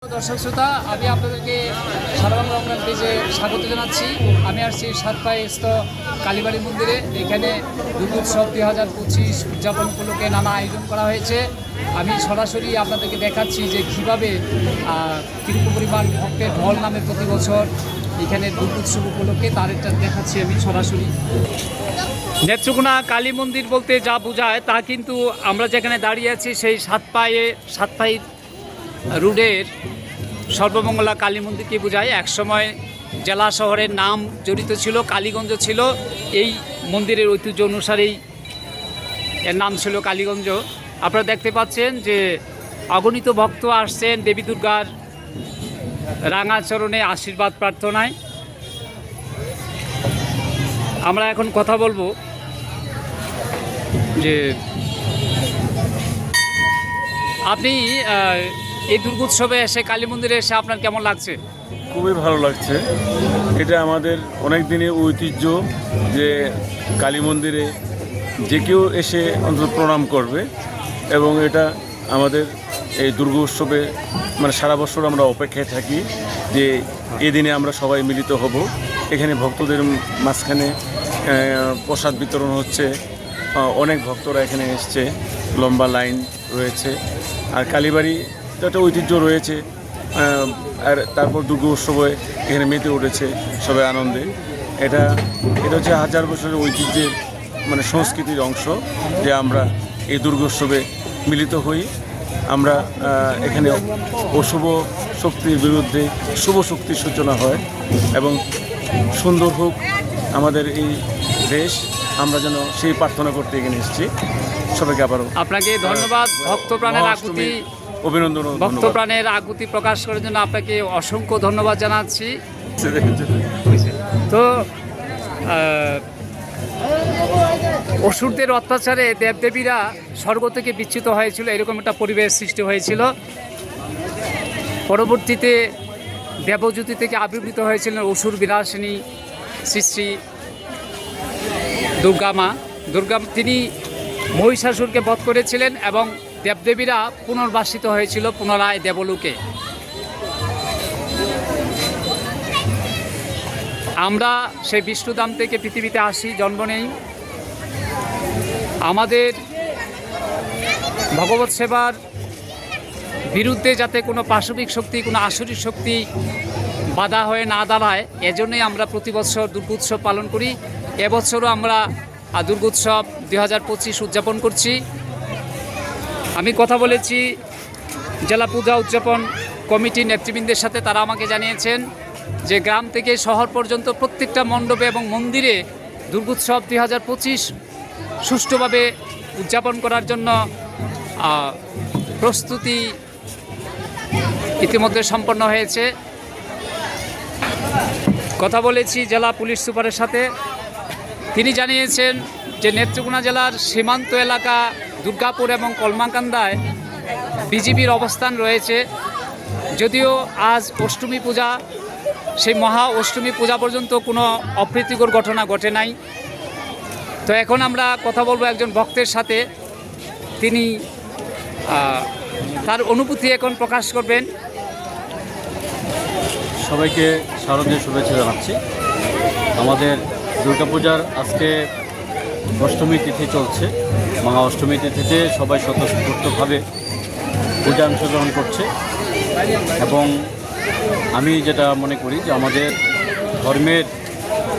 দর্শক শ্রোতা, আমি আপনাদেরকে সারা বাংলা অনলাইন পেজে স্বাগত জানাচ্ছি। আমি আসছি সাতপাইস্থ কালীবাড়ি মন্দিরে। এখানে দুর্গোৎসব 2025 উদযাপন উপলক্ষে নানা আয়োজন করা হয়েছে। আমি সরাসরি আপনাদেরকে দেখাচ্ছি যে কীভাবে কিরকম পরিমাণ ভক্তের ঢল নামে প্রতি বছর এখানে দুর্গোৎসব উপলক্ষে তার একটা দেখাচ্ছি আমি সরাসরি। নেত্রকোনা কালী মন্দির বলতে যা বোঝায় তা কিন্তু আমরা যেখানে দাঁড়িয়ে আছি সেই সাতপাই রোডের সর্বমঙ্গলা কালী মন্দিরকে বোঝায়। একসময় জেলা শহরের নাম জড়িত ছিল, কালীগঞ্জ ছিল। এই মন্দিরের ঐতিহ্য অনুসারেই এর নাম ছিল কালীগঞ্জ। আপনারা দেখতে পাচ্ছেন যে অগণিত ভক্ত আসছেন দেবী দুর্গার রাঙাচরণে আশীর্বাদ প্রার্থনায়। আমরা এখন কথা বলবো যে আপনি এই দুর্গোৎসবে এসে কালী মন্দিরে এসে আপনার কেমন লাগছে? খুবই ভালো লাগছে। এটা আমাদের অনেক দিনের ঐতিহ্য যে কালী মন্দিরে যে কেউ এসে অন্তত প্রণাম করবে, এবং এটা আমাদের এই দুর্গোৎসবে মানে সারা বছর আমরা অপেক্ষায় থাকি যে এই দিনে আমরা সবাই মিলিত হব। এখানে ভক্তদের মাঝখানে প্রসাদ বিতরণ হচ্ছে, অনেক ভক্তরা এখানে এসছে, লম্বা লাইন রয়েছে। আর কালীবাড়ি একটা ঐতিহ্য রয়েছে, আর তারপর দুর্গোৎসবে এখানে মেতে উঠেছে সবাই আনন্দে। এটা হচ্ছে হাজার বছরের ঐতিহ্যের মানে সংস্কৃতির অংশ যে আমরা এই দুর্গোৎসবে মিলিত হই। আমরা এখানে অশুভ শক্তির বিরুদ্ধে শুভ শক্তির সূচনা হয়, এবং সুন্দর হোক আমাদের এই দেশ। আমরা যেন সেই প্রার্থনা করতে এখানে এসেছি। সবাইকে আবারও আপনাকে ধন্যবাদ। ভক্ত প্রাণের আকুতি অভিনন্দন, ভক্ত প্রাণের আকুতি প্রকাশ করার জন্য আপনাকে অসংখ্য ধন্যবাদ জানাচ্ছি। তো অসুরদের অত্যাচারে দেবদেবীরা স্বর্গ থেকে বিচ্যুত হয়েছিল, এরকম একটা পরিবেশ সৃষ্টি হয়েছিল। পরবর্তীতে দেবজ্যোতি থেকে আবির্ভূত হয়েছিলেন অসুর বিনাশিনী শ্রী শ্রী দুর্গা। তিনি মহিষাসুরকে বধ করেছিলেন এবং দেবদেবীরা পুনর্বাসিত হয়েছিল পুনরায় দেবলোকে। আমরা সেই বিষ্ণুধাম থেকে পৃথিবীতে আসি, জন্ম নেই। আমাদের ভগবত সেবার বিরুদ্ধে যাতে কোনো পাশবিক শক্তি, কোনো আসরিক শক্তি বাধা হয়ে না দাঁড়ায়, এজন্যই আমরা প্রতি বছর দুর্গোৎসব পালন করি। এবছরও আমরা দুর্গোৎসব 2025 উদযাপন করছি। আমি কথা বলেছি জেলা পূজা উদযাপন কমিটির নেতৃবৃন্দের সাথে। তারা আমাকে জানিয়েছেন যে গ্রাম থেকে শহর পর্যন্ত প্রত্যেকটা মণ্ডপে এবং মন্দিরে দুর্গোৎসব 2025 সুষ্ঠুভাবে উদযাপন করার জন্য প্রস্তুতি ইতিমধ্যে সম্পন্ন হয়েছে। কথা বলেছি জেলা পুলিশ সুপারের সাথে। তিনি জানিয়েছেন যে নেত্রকোনা জেলার সীমান্ত এলাকা দুর্গাপুর এবং কলমাকান্দায় বিজিবির অবস্থান রয়েছে। যদিও আজ অষ্টমী পূজা, সেই মহা অষ্টমী পূজা পর্যন্ত কোনো অপ্রীতিকর ঘটনা ঘটে নাই। তো এখন আমরা কথা বলবো একজন ভক্তের সাথে। তিনি তার অনুভূতি এখন প্রকাশ করবেন। সবাইকে শারদীয় শুভেচ্ছা জানাচ্ছি। আমাদের দুর্গাপূজার আজকে অষ্টমী তিথি চলছে। মহা অষ্টমী তিথিতে সবাই স্বতঃস্ফূর্তভাবে পূজা অংশগ্রহণ করছে, এবং আমি যেটা মনে করি যে আমাদের ধর্মের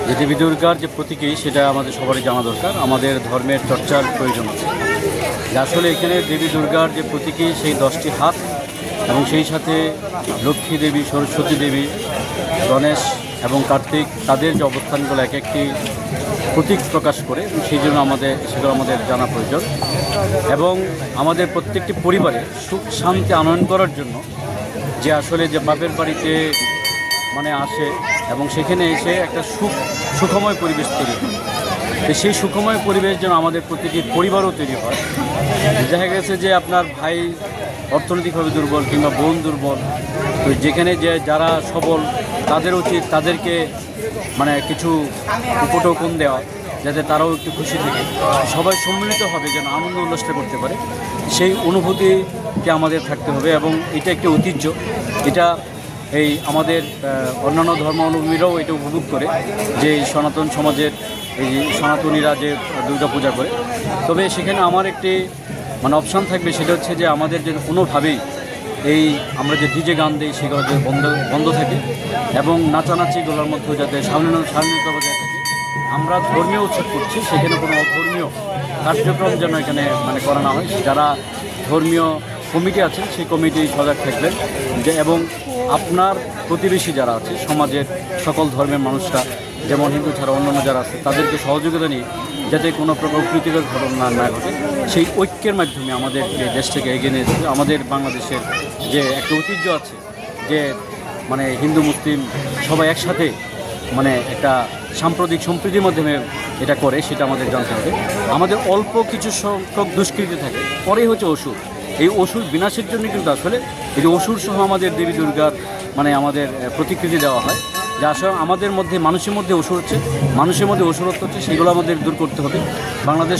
যে দেবী দুর্গার যে প্রতীকী, সেটা আমাদের সবারই জানা দরকার। আমাদের ধর্মের চর্চার প্রয়োজন আছে। আসলে এখানে দেবী দুর্গার যে প্রতীকী সেই 10টি হাত, এবং সেই সাথে লক্ষ্মী দেবী, সরস্বতী দেবী, গণেশ এবং কার্তিক, তাদের যে অবস্থানগুলো এক একটি প্রতীক প্রকাশ করে, সেই জন্য সেগুলো আমাদের জানা প্রয়োজন। এবং আমাদের প্রত্যেকটি পরিবারে সুখ শান্তি আনয়ন করার জন্য যে আসলে যে বাপের বাড়িতে মানে আসে এবং সেখানে এসে একটা সুখময় পরিবেশ তৈরি হয়, সেই সুখময় পরিবেশ যেন আমাদের প্রতিটি পরিবারও তৈরি হয়। দেখা গেছে যে আপনার ভাই অর্থনৈতিকভাবে দুর্বল কিংবা বোন দুর্বল, তো যেখানে যে যারা সবল তাদের উচিত তাদেরকে মানে কিছু উপটোকন দেওয়া, যাতে তারাও একটু খুশি থাকে, সবাই সম্মিলিতভাবে যেন আনন্দ উল্লাসটা করতে পারে, সেই অনুভূতিকে আমাদের থাকতে হবে। এবং এটা একটি ঐতিহ্য এটা এই আমাদের অন্যান্য ধর্মাবলম্বীরাও এটা উপভোগ করে যে এই সনাতন সমাজের এই সনাতনীরা যে দুর্গাপূজা করে। তবে সেখানে আমার একটি মানে অপশান থাকবে, সেটা হচ্ছে যে আমাদের যে কোনোভাবেই এই আমরা যে ডিজে গান দিই সেগুলো যে বন্ধ থাকে এবং নাচানাচিগুলোর মধ্যেও যাতে শালীনতা বজায় থাকে। আমরা ধর্মীয় উৎসব করছি, সেখানে কোনো অধর্মীয় কার্যক্রম যেন এখানে মানে করা না হয়। যারা ধর্মীয় কমিটি আছেন সেই কমিটি সজাগ থাকবেন যে, এবং আপনার প্রতিবেশী যারা আছে সমাজের সকল ধর্মের মানুষরা, যেমন হিন্দু ছাড়া অন্যান্য যারা আছে, তাদেরকে সহযোগিতা নিয়ে যাতে কোনো প্রকার প্রীতিকর ঘটনা না ঘটে, সেই ঐক্যের মাধ্যমে আমাদের এই দেশটাকে এগিয়ে নিয়ে যাবে। আমাদের বাংলাদেশের যে একটা ঐতিহ্য আছে যে মানে হিন্দু মুসলিম সবাই একসাথে মানে একটা সাম্প্রদায়িক সম্প্রীতির মাধ্যমে এটা করে, সেটা আমাদের জানতে হবে। আমাদের অল্প কিছু সংখ্যক দুষ্কৃতি থাকে, পরেই হচ্ছে অসুর। এই অসুর বিনাশের জন্য কিন্তু আসলে এই যে অসুর সহ আমাদের দেবী দুর্গার মানে আমাদের প্রতিকৃতি দেওয়া হয়, যা আসলে আমাদের মধ্যে মানুষের মধ্যে অসুর হচ্ছে, মানুষের মধ্যে অসুরত্ব হচ্ছে, সেগুলো আমাদের দূর করতে হবে। বাংলাদেশ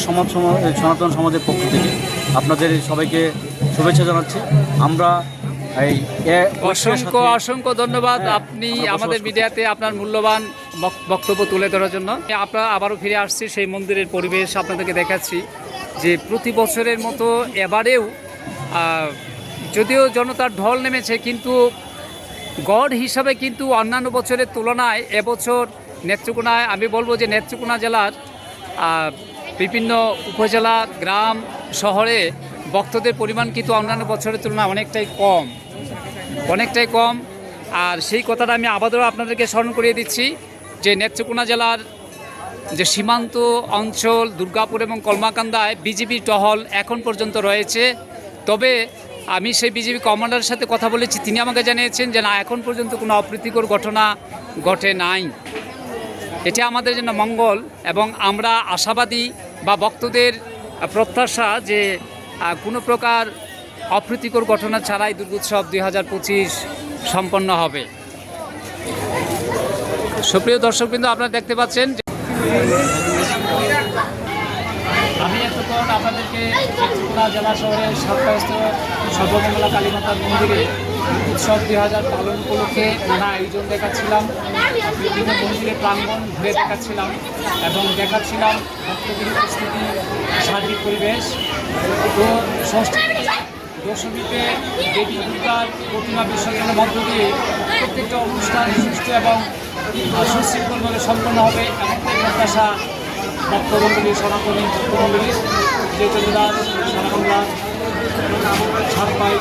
সনাতন সমাজের পক্ষ থেকে আপনাদের সবাইকে শুভেচ্ছা জানাচ্ছি। আমরা অসংখ্য ধন্যবাদ আপনি আমাদের মিডিয়াতে আপনার মূল্যবান বক্তব্য তুলে ধরার জন্য। আমরা আবারও ফিরে আসছি সেই মন্দিরের পরিবেশ আপনাদেরকে দেখাচ্ছি যে প্রতি বছরের মতো এবারেও যদিও জনতার ঢল নেমেছে, কিন্তু গড় হিসাবে কিন্তু অন্যান্য বছরের তুলনায় এবছর নেত্রকোনায় আমি বলবো যে নেত্রকোনা জেলার বিভিন্ন উপজেলা গ্রাম শহরে ভক্তদের পরিমাণ কিন্তু অন্যান্য বছরের তুলনায় অনেকটাই কম। আর সেই কথাটা আমি আবারও আপনাদেরকে স্মরণ করিয়ে দিচ্ছি যে নেত্রকোনা জেলার যে সীমান্ত অঞ্চল দুর্গাপুর এবং কলমাকান্দায় বিজিবির টহল এখন পর্যন্ত রয়েছে। তবে আমি সেই বিজিবি কমান্ডারের সাথে কথা বলেছি, তিনি আমাকে জানিয়েছেন যে না, এখন পর্যন্ত কোনো অপ্রীতিকর ঘটনা ঘটে নাই। এটা আমাদের জন্য মঙ্গল এবং আমরা আশাবাদী বা ভক্তদের প্রত্যাশা যে কোনো প্রকার অপ্রীতিকর ঘটনা ছাড়াই দুর্গোৎসব 2025 সম্পন্ন হবে। সুপ্রিয় দর্শকবৃন্দ, আপনারা দেখতে পাচ্ছেন আমি এতক্ষণ আপনাদেরকে নেত্রকোনা জেলা শহরের সাতপাইস্থ সর্বমঙ্গলা কালীমাতার মন্দিরে উৎসব 2000 পালন উপলক্ষে নানা আয়োজন দেখাচ্ছিলাম, বিভিন্ন মন্দিরের প্রাঙ্গণ ঘুরে দেখাচ্ছিলাম এবং দেখাচ্ছিলাম ভক্তদের উপস্থিতি, সার্বিক পরিবেশ। তো ষষ্ঠী থেকে দশমীতে দেবী দুর্গার প্রতিমা বিসর্জনের মধ্য দিয়ে প্রত্যেকটা অনুষ্ঠান সুষ্ঠু এবং সুশৃঙ্খলভাবে সম্পন্ন হবে এমনটাই প্রত্যাশা ভক্তমণ্ডলী, সনাতনী ভক্তমণ্ডলী, যে চন্দ্রদাস সারা বাংলা ছাড় পাই।